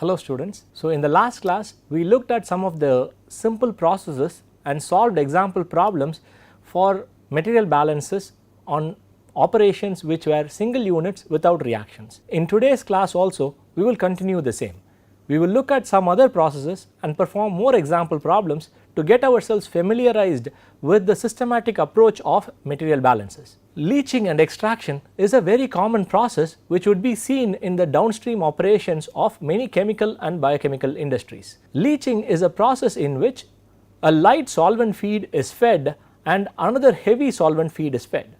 Hello students. So in the last class we looked at some of the simple processes and solved example problems for material balances on operations which were single units without reactions. In today's class also we will continue the same. We will look at some other processes and perform more example problems to get ourselves familiarized with the systematic approach of material balances. Leaching and extraction is a very common process which would be seen in the downstream operations of many chemical and biochemical industries. Leaching is a process in which a light solvent feed is fed and another heavy solvent feed is fed.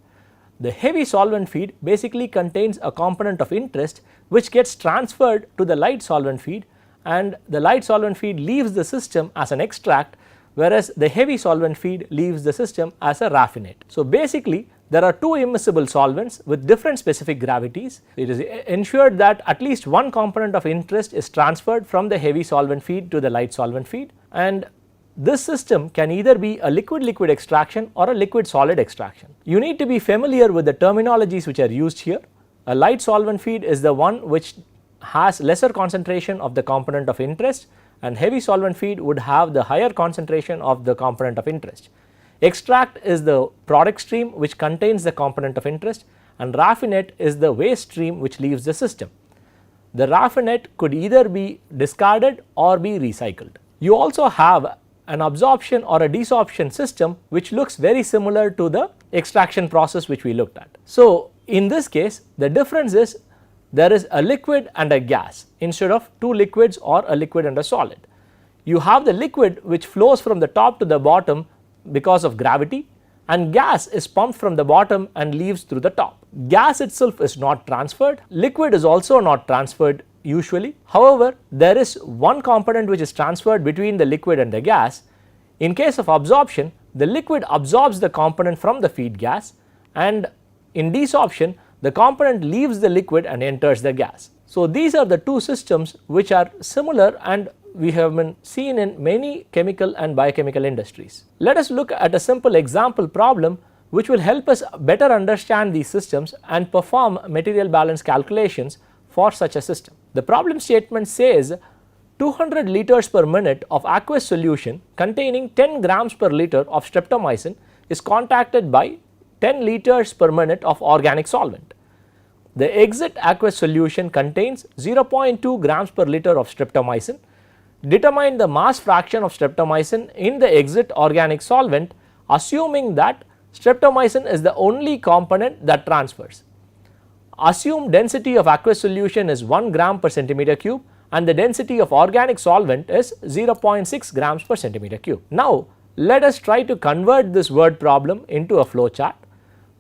The heavy solvent feed basically contains a component of interest which gets transferred to the light solvent feed, and the light solvent feed leaves the system as an extract, whereas the heavy solvent feed leaves the system as a raffinate. So basically there are two immiscible solvents with different specific gravities. It is ensured that at least one component of interest is transferred from the heavy solvent feed to the light solvent feed, and this system can either be a liquid-liquid extraction or a liquid-solid extraction. You need to be familiar with the terminologies which are used here. A light solvent feed is the one which has lesser concentration of the component of interest, and heavy solvent feed would have the higher concentration of the component of interest. Extract is the product stream which contains the component of interest, and raffinate is the waste stream which leaves the system. The raffinate could either be discarded or be recycled. You also have an absorption or a desorption system which looks very similar to the extraction process which we looked at. So in this case the difference is there is a liquid and a gas instead of two liquids or a liquid and a solid. You have the liquid which flows from the top to the bottom because of gravity, and gas is pumped from the bottom and leaves through the top. Gas itself is not transferred, liquid is also not transferred usually. However, there is one component which is transferred between the liquid and the gas. In case of absorption, the liquid absorbs the component from the feed gas, and in desorption the component leaves the liquid and enters the gas. So these are the two systems which are similar and we have been seen in many chemical and biochemical industries. Let us look at a simple example problem which will help us better understand these systems and perform material balance calculations for such a system. The problem statement says 200 liters per minute of aqueous solution containing 10 grams per liter of streptomycin is contacted by 10 liters per minute of organic solvent. The exit aqueous solution contains 0.2 grams per liter of streptomycin. Determine the mass fraction of streptomycin in the exit organic solvent, assuming that streptomycin is the only component that transfers. Assume density of aqueous solution is 1 gram per centimeter cube and the density of organic solvent is 0.6 grams per centimeter cube. Now let us try to convert this word problem into a flow chart.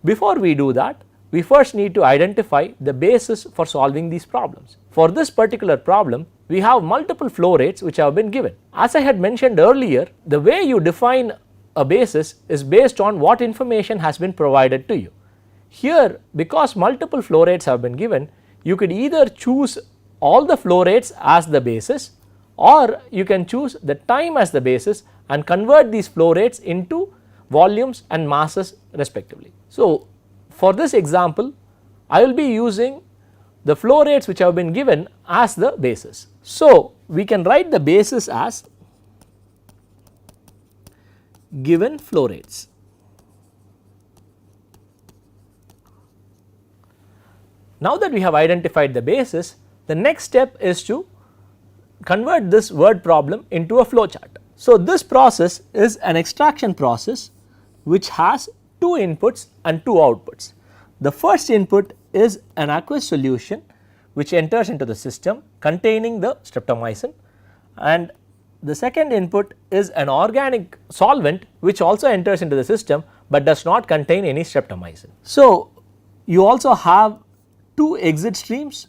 Before we do that, we first need to identify the basis for solving these problems. For this particular problem, we have multiple flow rates which have been given. As I had mentioned earlier, the way you define a basis is based on what information has been provided to you. Here, because multiple flow rates have been given, you could either choose all the flow rates as the basis, or you can choose the time as the basis and convert these flow rates into volumes and masses respectively. So for this example, I will be using the flow rates which have been given as the basis. So we can write the basis as given flow rates. Now that we have identified the basis, the next step is to convert this word problem into a flow chart. So this process is an extraction process which has two inputs and two outputs. The first input is an aqueous solution which enters into the system containing the streptomycin, and the second input is an organic solvent which also enters into the system but does not contain any streptomycin. So you also have two exit streams,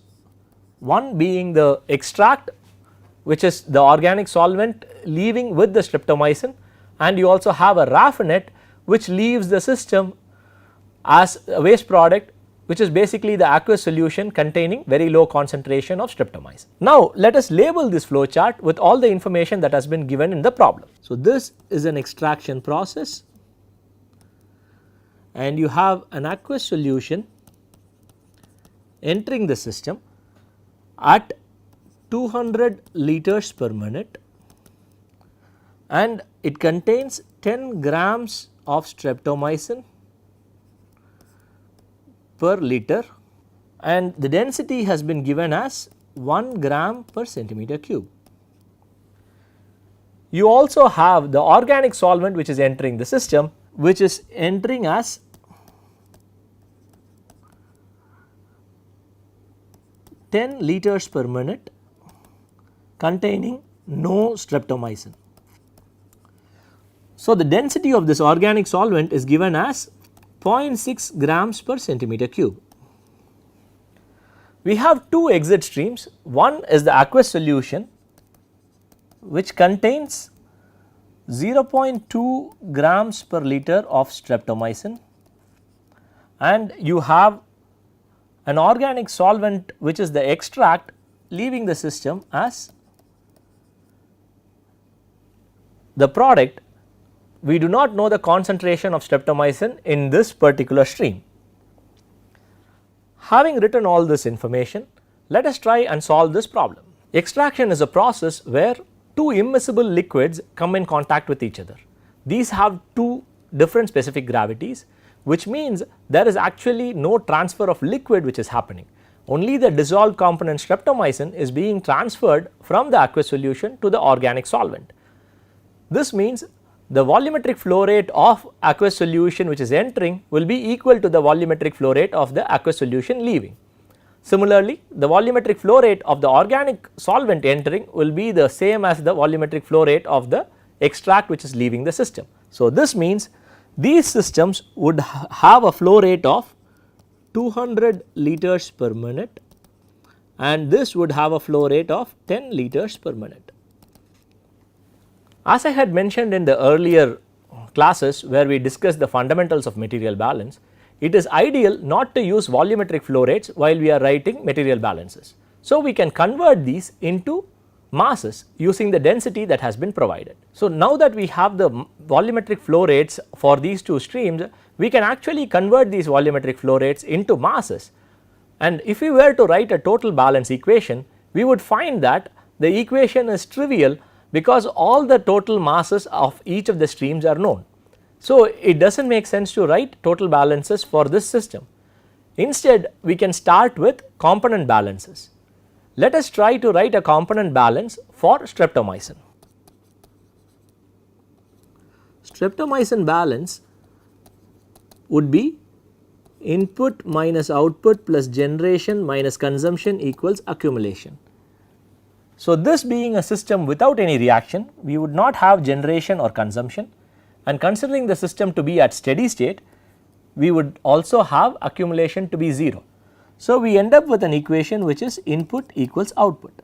one being the extract which is the organic solvent leaving with the streptomycin, and you also have a raffinate which leaves the system as a waste product, which is basically the aqueous solution containing very low concentration of streptomycin. Now let us label this flow chart with all the information that has been given in the problem. So this is an extraction process and you have an aqueous solution entering the system at 200 liters per minute and it contains 10 grams of streptomycin per liter and the density has been given as 1 gram per centimeter cube. You also have the organic solvent which is entering the system, which is entering as 10 liters per minute containing no streptomycin. So, the density of this organic solvent is given as 0.6 grams per centimeter cube. We have two exit streams. One is the aqueous solution which contains 0.2 grams per liter of streptomycin and you have an organic solvent which is the extract leaving the system as the product. We do not know the concentration of streptomycin in this particular stream. Having written all this information, let us try and solve this problem. Extraction is a process where two immiscible liquids come in contact with each other. These have two different specific gravities, which means there is actually no transfer of liquid which is happening. Only the dissolved component streptomycin is being transferred from the aqueous solution to the organic solvent. This means the volumetric flow rate of aqueous solution which is entering will be equal to the volumetric flow rate of the aqueous solution leaving. Similarly, the volumetric flow rate of the organic solvent entering will be the same as the volumetric flow rate of the extract which is leaving the system. So, this means these systems would have a flow rate of 200 liters per minute and this would have a flow rate of 10 liters per minute. As I had mentioned in the earlier classes where we discussed the fundamentals of material balance, it is ideal not to use volumetric flow rates while we are writing material balances. So, we can convert these into masses using the density that has been provided. So, now that we have the volumetric flow rates for these two streams, we can actually convert these volumetric flow rates into masses, and if we were to write a total balance equation, we would find that the equation is trivial because all the total masses of each of the streams are known. So, it does not make sense to write total balances for this system. Instead, we can start with component balances. Let us try to write a component balance for streptomycin. Streptomycin balance would be input minus output plus generation minus consumption equals accumulation. So, this being a system without any reaction, we would not have generation or consumption, and considering the system to be at steady state, we would also have accumulation to be 0. So, we end up with an equation which is input equals output.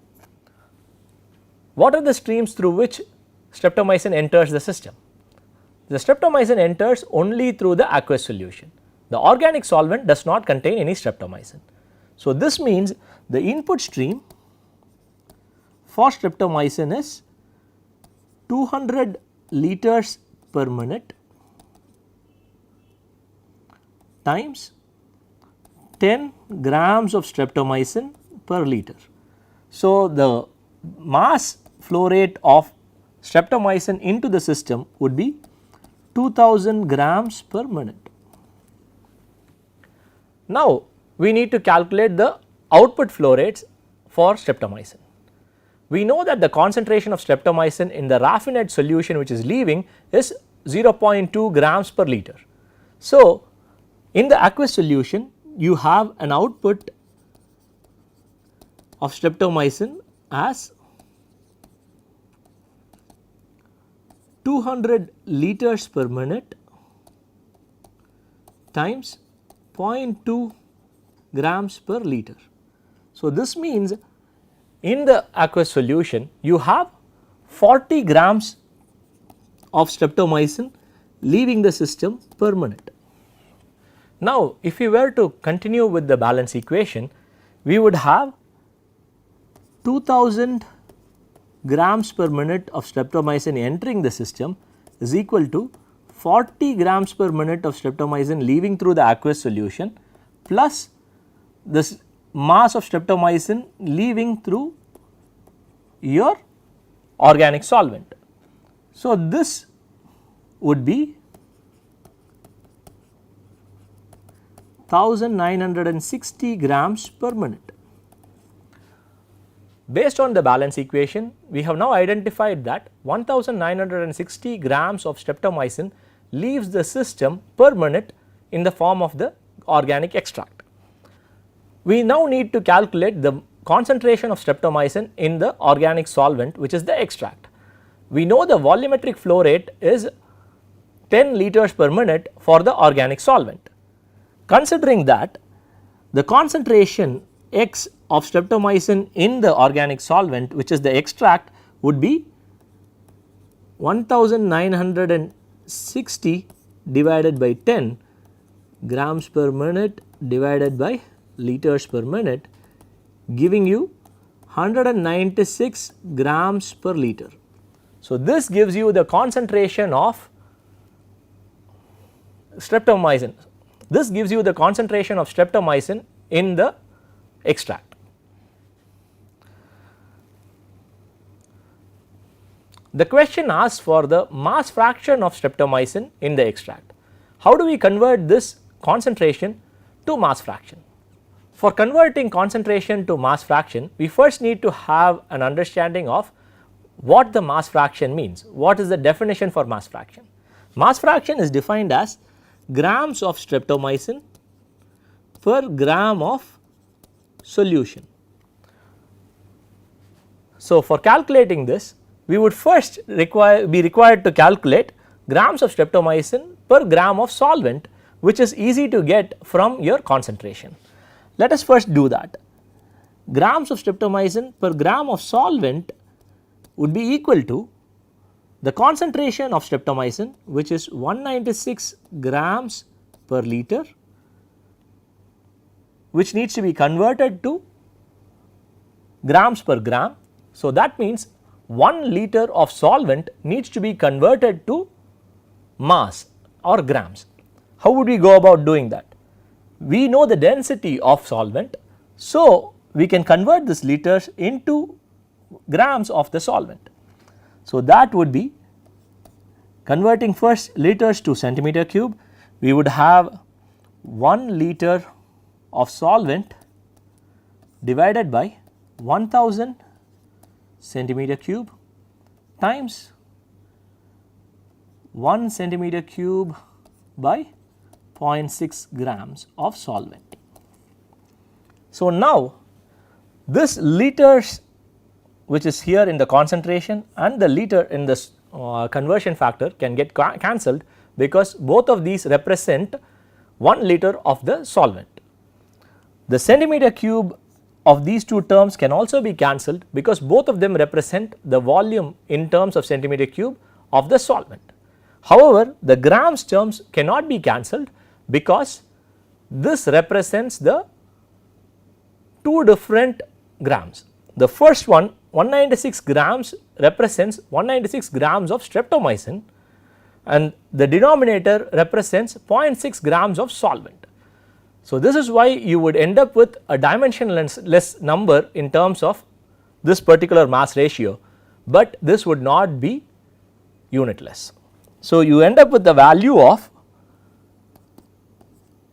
What are the streams through which streptomycin enters the system? The streptomycin enters only through the aqueous solution. The organic solvent does not contain any streptomycin. So, this means the input stream for streptomycin is 200 liters per minute times 10 grams of streptomycin per liter. So, the mass flow rate of streptomycin into the system would be 2000 grams per minute. Now, we need to calculate the output flow rates for streptomycin. We know that the concentration of streptomycin in the raffinate solution which is leaving is 0.2 grams per liter. So, in the aqueous solution you have an output of streptomycin as 200 liters per minute times 0.2 grams per liter. So, this means in the aqueous solution you have 40 grams of streptomycin leaving the system per minute. Now, if we were to continue with the balance equation, we would have 2000 grams per minute of streptomycin entering the system is equal to 40 grams per minute of streptomycin leaving through the aqueous solution plus this mass of streptomycin leaving through your organic solvent. So, this would be 1960 grams per minute. Based on the balance equation, we have now identified that 1960 grams of streptomycin leaves the system per minute in the form of the organic extract. We now need to calculate the concentration of streptomycin in the organic solvent, which is the extract. We know the volumetric flow rate is 10 liters per minute for the organic solvent. Considering that the concentration X of streptomycin in the organic solvent, which is the extract, would be 1960 divided by 10 grams per minute divided by liters per minute, giving you 196 grams per liter. So, this gives you the concentration of streptomycin. This gives you the concentration of streptomycin in the extract. The question asks for the mass fraction of streptomycin in the extract. How do we convert this concentration to mass fraction? For converting concentration to mass fraction, we first need to have an understanding of what the mass fraction means. What is the definition for mass fraction? Mass fraction is defined as grams of streptomycin per gram of solution. So, for calculating this, we would first be required to calculate grams of streptomycin per gram of solvent, which is easy to get from your concentration. Let us first do that. Grams of streptomycin per gram of solvent would be equal to the concentration of streptomycin, which is 196 grams per liter, which needs to be converted to grams per gram. So, that means 1 liter of solvent needs to be converted to mass or grams. How would we go about doing that? We know the density of solvent, so we can convert this liters into grams of the solvent. So, that would be converting first liters to centimeter cube. We would have 1 liter of solvent divided by 1000 centimeter cube times 1 centimeter cube by 0.6 grams of solvent. So, now this liters, which is here in the concentration, and the liter in this conversion factor can get cancelled, because both of these represent 1 liter of the solvent. The centimeter cube of these two terms can also be cancelled, because both of them represent the volume in terms of centimeter cube of the solvent. However, the grams terms cannot be cancelled, because this represents the two different grams. The first one, 196 grams, represents 196 grams of streptomycin, and the denominator represents 0.6 grams of solvent. So, this is why you would end up with a dimensionless number in terms of this particular mass ratio, but this would not be unitless. So, you end up with the value of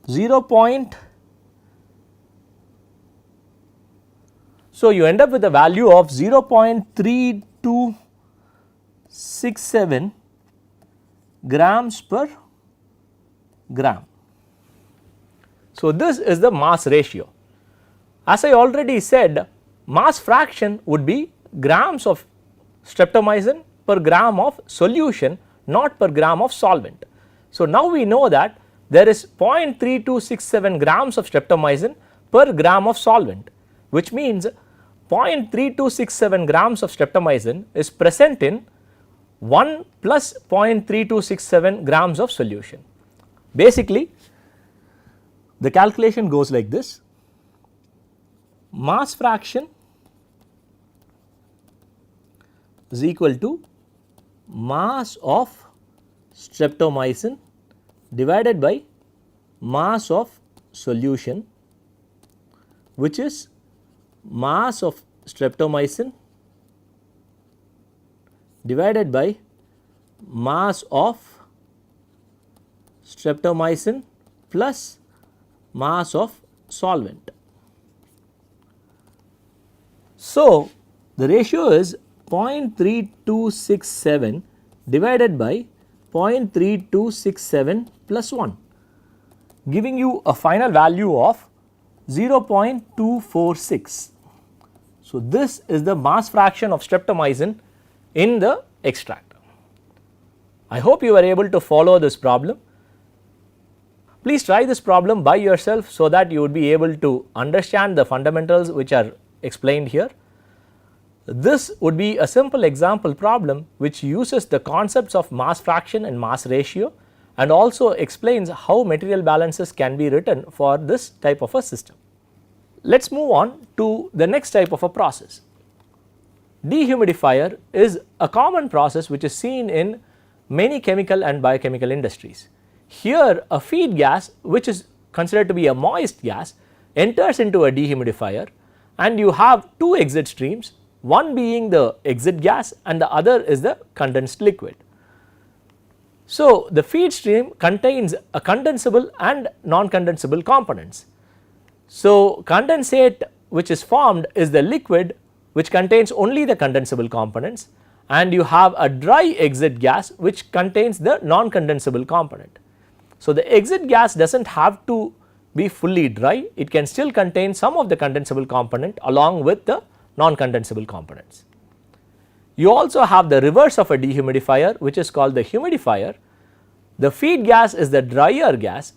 0.3267 grams per gram. So, this is the mass ratio. As I already said, mass fraction would be grams of streptomycin per gram of solution, not per gram of solvent. So, now we know that there is 0.3267 grams of streptomycin per gram of solvent, which means 0.3267 grams of streptomycin is present in 1 plus 0.3267 grams of solution. Basically, the calculation goes like this: mass fraction is equal to mass of streptomycin divided by mass of solution, which is mass of streptomycin divided by mass of streptomycin plus mass of solvent. So, the ratio is 0.3267 divided by 0.3267 plus 1, giving you a final value of 0.246. So, this is the mass fraction of streptomycin in the extract. I hope you were able to follow this problem. Please try this problem by yourself so that you would be able to understand the fundamentals which are explained here. This would be a simple example problem which uses the concepts of mass fraction and mass ratio and also explains how material balances can be written for this type of a system. Let us move on to the next type of a process. Dehumidifier is a common process which is seen in many chemical and biochemical industries. Here a feed gas which is considered to be a moist gas enters into a dehumidifier and you have two exit streams, one being the exit gas and the other is the condensed liquid. So, the feed stream contains a condensable and non-condensable components. So, condensate which is formed is the liquid which contains only the condensable components, and you have a dry exit gas which contains the non-condensable component. So, the exit gas does not have to be fully dry, it can still contain some of the condensable component along with the non-condensable components. You also have the reverse of a dehumidifier which is called the humidifier. The feed gas is the drier gas,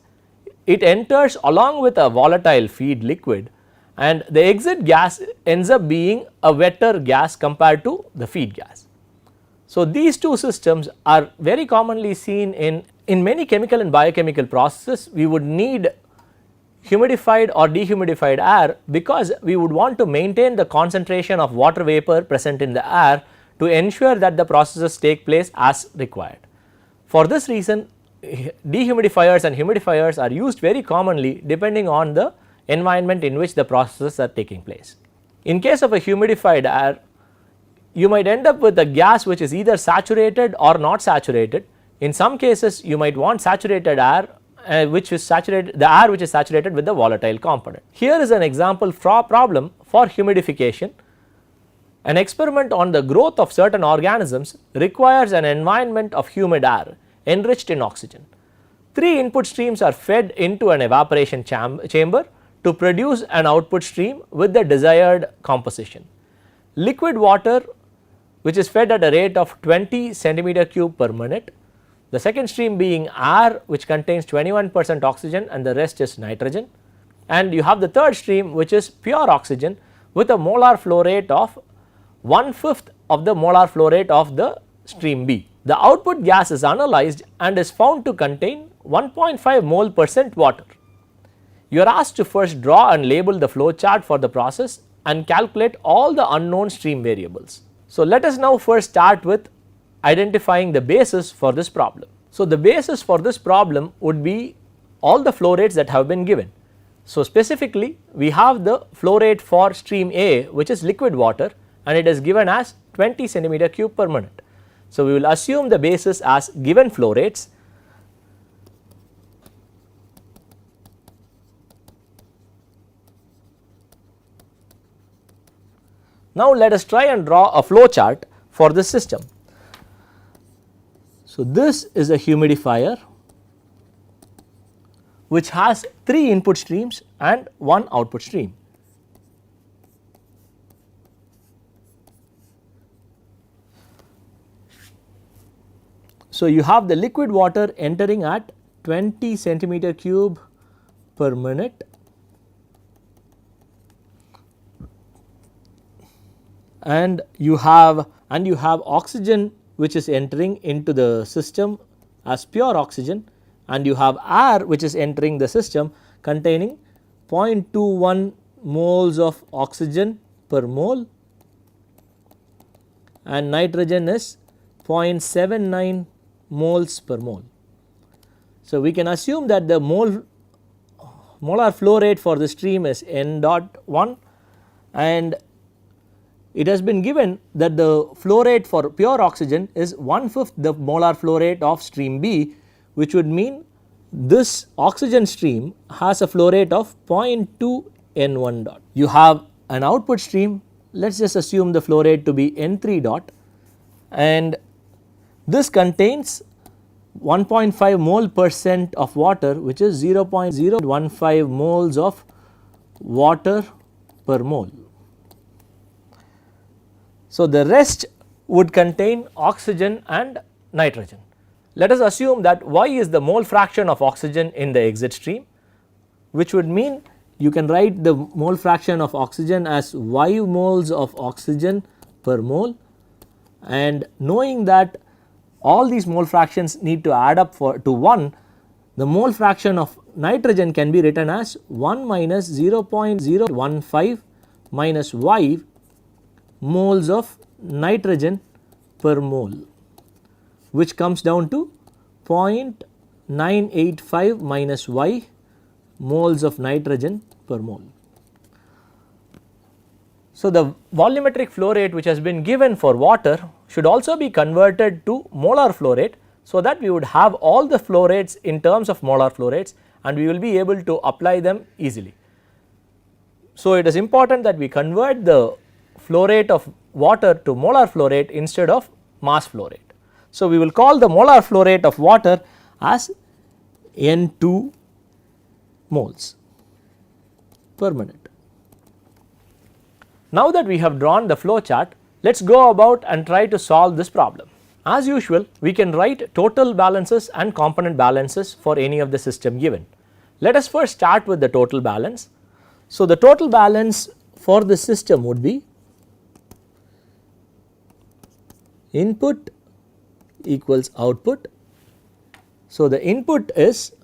it enters along with a volatile feed liquid and the exit gas ends up being a wetter gas compared to the feed gas. So, these two systems are very commonly seen in many chemical and biochemical processes. We would need humidified or dehumidified air because we would want to maintain the concentration of water vapor present in the air to ensure that the processes take place as required. For this reason, dehumidifiers and humidifiers are used very commonly depending on the environment in which the processes are taking place. In case of a humidified air, you might end up with a gas which is either saturated or not saturated. In some cases you might want saturated air which is saturated, the air which is saturated with the volatile component. Here is an example problem for humidification. An experiment on the growth of certain organisms requires an environment of humid air enriched in oxygen. Three input streams are fed into an evaporation chamber to produce an output stream with the desired composition. Liquid water which is fed at a rate of 20 centimeter cube per minute, the second stream being air which contains 21% oxygen and the rest is nitrogen, and you have the third stream which is pure oxygen with a molar flow rate of 1/5 of the molar flow rate of the stream B. The output gas is analyzed and is found to contain 1.5 mole % water. You are asked to first draw and label the flow chart for the process and calculate all the unknown stream variables. So, let us now first start with identifying the basis for this problem. So, the basis for this problem would be all the flow rates that have been given. So, specifically we have the flow rate for stream A which is liquid water and it is given as 20 centimeter cube per minute. So, we will assume the basis as given flow rates. Now, let us try and draw a flow chart for this system. So, this is a humidifier which has 3 input streams and 1 output stream. So, you have the liquid water entering at 20 centimeter cube per minute and you have oxygen which is entering into the system as pure oxygen, and you have air which is entering the system containing 0.21 moles of oxygen per mole and nitrogen is 0.79 moles per mole. So, we can assume that the molar flow rate for the stream is n dot 1 and it has been given that the flow rate for pure oxygen is 1/5 the molar flow rate of stream B, which would mean this oxygen stream has a flow rate of 0.2 N1 dot. You have an output stream, let us just assume the flow rate to be N3 dot, and this contains 1.5 mole percent of water, which is 0.015 moles of water per mole. So, the rest would contain oxygen and nitrogen. Let us assume that Y is the mole fraction of oxygen in the exit stream, which would mean you can write the mole fraction of oxygen as Y moles of oxygen per mole, and knowing that all these mole fractions need to add up to 1, the mole fraction of nitrogen can be written as 1 minus 0.015 minus Y moles of nitrogen per mole, which comes down to 0.985 minus Y moles of nitrogen per mole. So, the volumetric flow rate which has been given for water should also be converted to molar flow rate, so that we would have all the flow rates in terms of molar flow rates and we will be able to apply them easily. So, it is important that we convert the flow rate of water to molar flow rate instead of mass flow rate. So, we will call the molar flow rate of water as N2 moles per minute. Now that we have drawn the flow chart, let us go about and try to solve this problem. As usual, we can write total balances and component balances for any of the system given. Let us first start with the total balance. So, the total balance for the system would be input equals output. So, the input is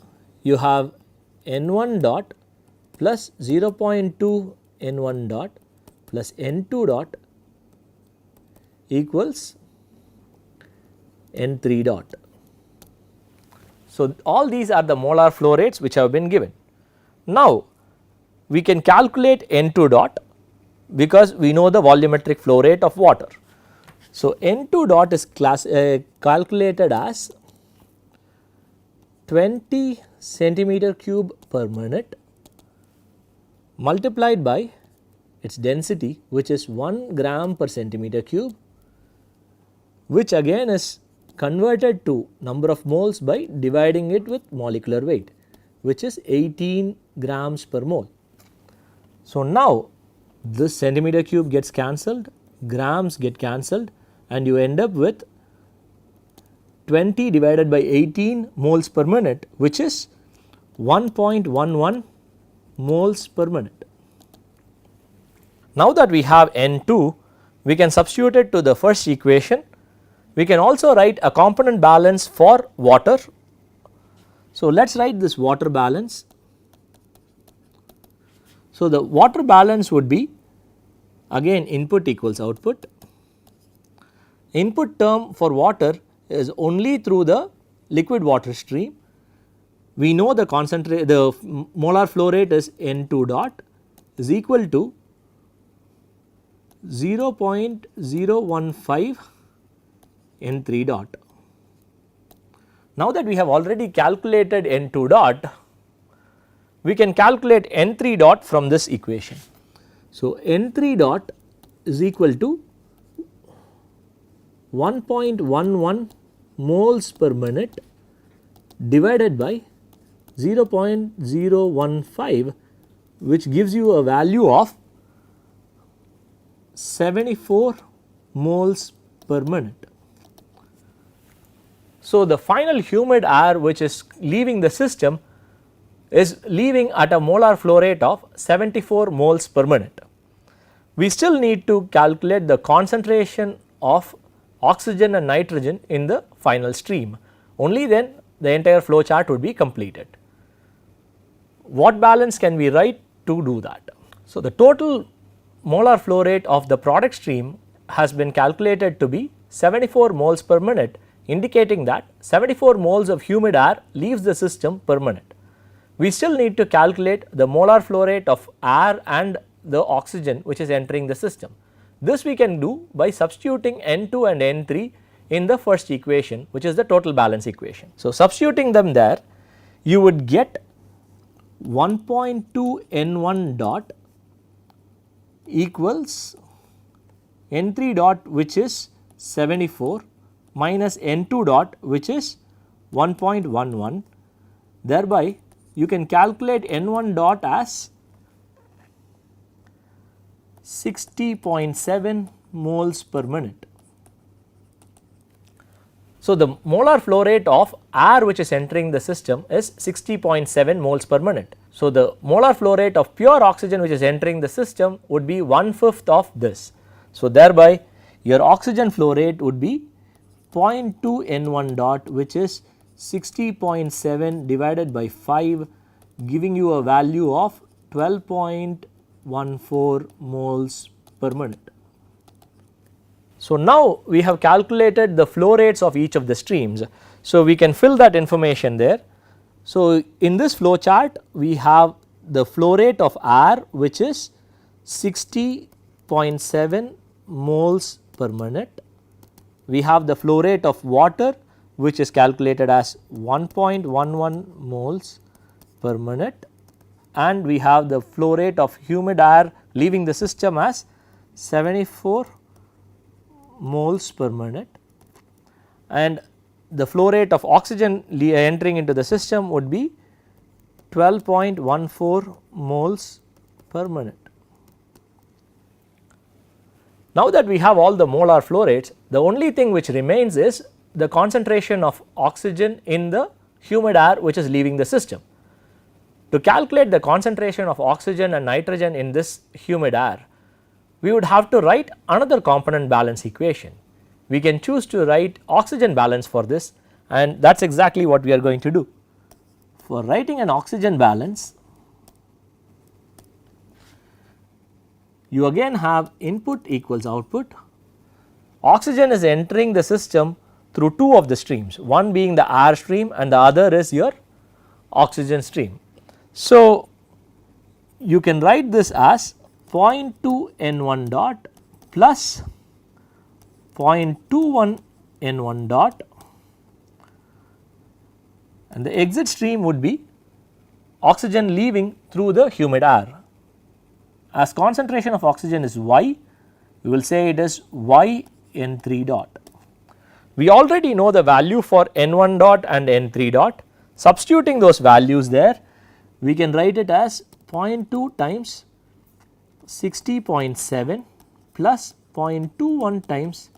you have N1 dot plus 0.2 N1 dot plus N2 dot equals N3 dot. So, all these are the molar flow rates which have been given. Now, we can calculate N2 dot because we know the volumetric flow rate of water. So, N2 dot is calculated as 20 centimeter cube per minute multiplied by its density, which is 1 gram per centimeter cube, which again is converted to number of moles by dividing it with molecular weight, which is 18 grams per mole. So, now this centimeter cube gets cancelled, grams get cancelled, and you end up with 20 divided by 18 moles per minute, which is 1.11 moles per minute. Now that we have N2, we can substitute it to the first equation. We can also write a component balance for water. So, let us write this water balance. So, the water balance would be again input equals output. Input term for water is only through the liquid water stream. We know the molar flow rate is N2 dot is equal to 0.015 N3 dot. Now that we have already calculated N2 dot, we can calculate N3 dot from this equation. So, N3 dot is equal to 1.11 moles per minute divided by 0.015, which gives you a value of 74 moles per minute. So, the final humid air which is leaving the system is leaving at a molar flow rate of 74 moles per minute. We still need to calculate the concentration of oxygen and nitrogen in the final stream. Only then the entire flow chart would be completed. What balance can we write to do that? So, the total molar flow rate of the product stream has been calculated to be 74 moles per minute, indicating that 74 moles of humid air leaves the system per minute. We still need to calculate the molar flow rate of air and the oxygen which is entering the system. This we can do by substituting N2 and N3 in the first equation, which is the total balance equation. So, substituting them there, you would get 1.2 N1 dot equals N3 dot, which is 74, minus N2 dot, which is 1.11. Thereby you can calculate N1 dot as 60.7 moles per minute. So, the molar flow rate of air which is entering the system is 60.7 moles per minute. So, the molar flow rate of pure oxygen which is entering the system would be 1/5 of this. So, thereby your oxygen flow rate would be 0.2 N1 dot, which is 60.7 divided by 5, giving you a value of 12.14 moles per minute. So, now we have calculated the flow rates of each of the streams. So, we can fill that information there. So, in this flow chart we have the flow rate of air, which is 60.7 moles per minute. We have the flow rate of water, which is calculated as 1.11 moles per minute, and we have the flow rate of humid air leaving the system as 74 moles per minute, and the flow rate of oxygen entering into the system would be 12.14 moles per minute. Now that we have all the molar flow rates, the only thing which remains is the concentration of oxygen in the humid air which is leaving the system. To calculate the concentration of oxygen and nitrogen in this humid air, we would have to write another component balance equation. We can choose to write oxygen balance for this, and that is exactly what we are going to do. For writing an oxygen balance, you again have input equals output. Oxygen is entering the system through two of the streams, one being the air stream and the other is your oxygen stream. So, you can write this as 0.2 N1 dot plus 0.21 N1 dot, and the exit stream would be oxygen leaving through the humid air. As concentration of oxygen is Y, we will say it is Y N3 dot. We already know the value for N1 dot and N3 dot. Substituting those values there, we can write it as 0.2 times 60.7 plus 0.21 times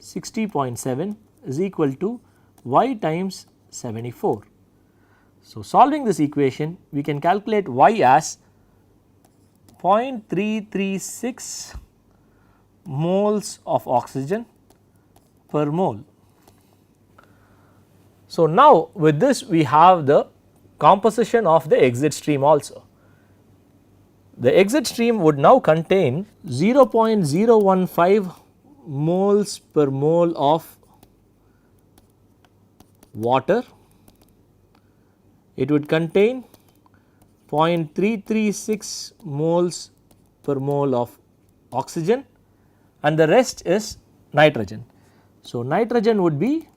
60.7 is equal to Y times 74. So, solving this equation, we can calculate Y as 0.336 moles of oxygen per mole. So, now with this we have the composition of the exit stream also. The exit stream would now contain 0.015 moles per mole of water. It would contain 0.336 moles per mole of oxygen, and the rest is nitrogen. So, nitrogen would be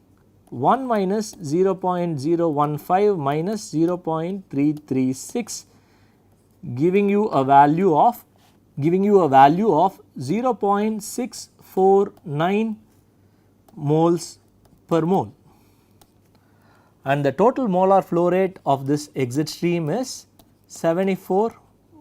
1 minus 0.015 minus 0.336, giving you a value of 0.649 moles per mole, and the total molar flow rate of this exit stream is 74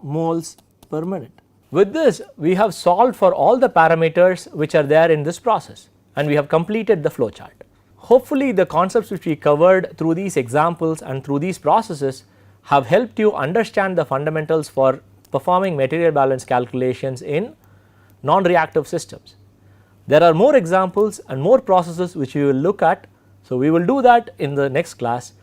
moles per minute. With this, we have solved for all the parameters which are there in this process, and we have completed the flow chart. Hopefully, the concepts which we covered through these examples and through these processes have helped you understand the fundamentals for performing material balance calculations in non-reactive systems. There are more examples and more processes which we will look at. So, we will do that in the next class.